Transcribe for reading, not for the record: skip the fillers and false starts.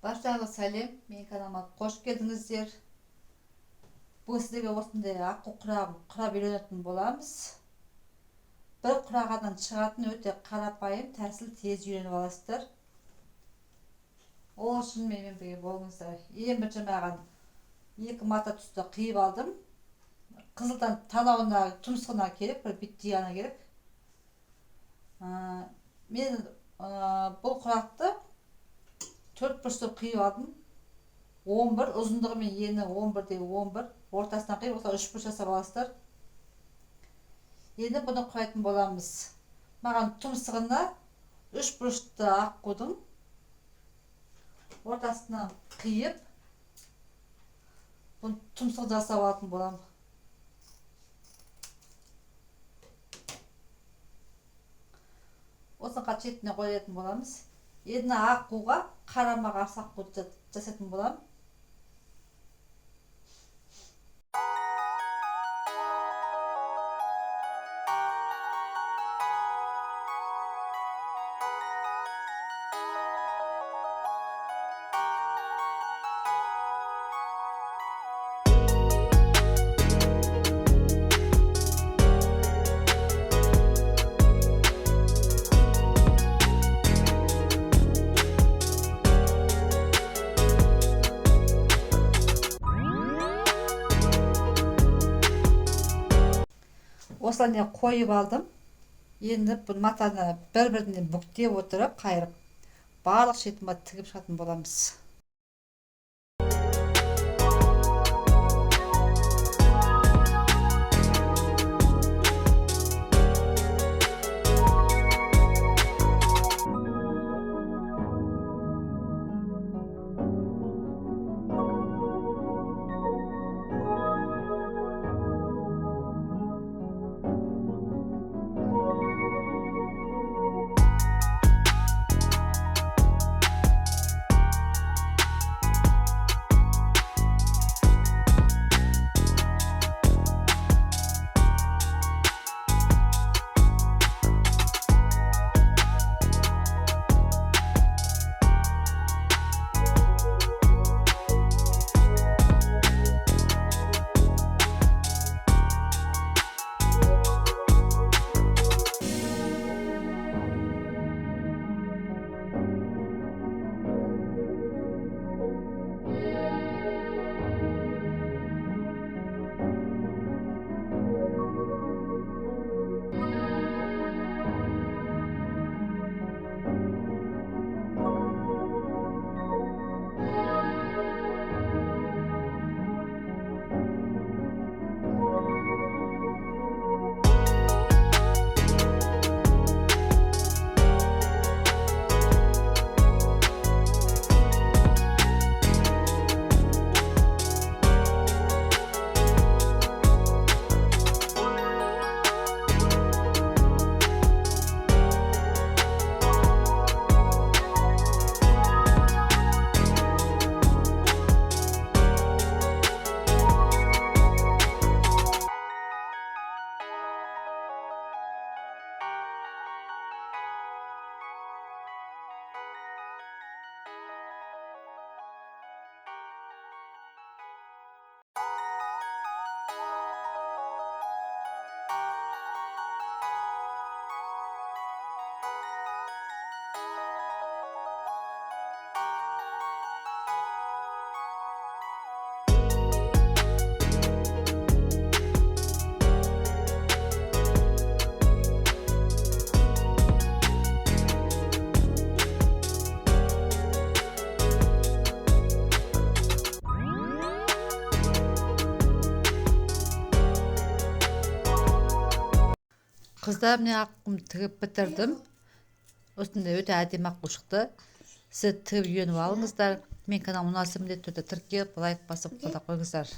Баршаңызға сәлем, менің каналыма қош келдіңіздер. Бүгін сіздерге осындай аққу құрағын құрап үйренетін боламыз. Бір құрағаннан шығатын өте қарапайым тәсіл, тез үйреніп аласыздар. Ол үшін менімен бірге болыңыздар. Ең бірінші маған екі мата түсті қиып алдым. Қызылдан танауына, тұмсығына керек, бір биттей керек. Мен бұл құрақты 4 бұрышты қиып алдым. 11, ұзындығы мен ені 11-де 11, ортасынан қиып, осылай 3 бұрыш жасап аласыздар. Енді бұны құрайтын боламыз. Маған тұмсығына 3 бұрышты аққудың ортасынан қиып, бұны тұмсық жасап алатын боламын. Осыны шетіне қоятын боламыз. Енді аққуға қарама қарсы аққуды жасайтын боламын. Осылай қойып алдым. Енді бұл матаны бір-біріне бүктеп отырып, қайырып, барлық шетіме тігіп шығатын боламыз. Қыздар, мен аққуымды тігіп бітірдім. Осындай өте әдемі аққу шықты. Сіз тігіп үйреніп алыңыздар. Мен каналыма міндетті түрде тіркеліп, лайк басып қойыңыздар.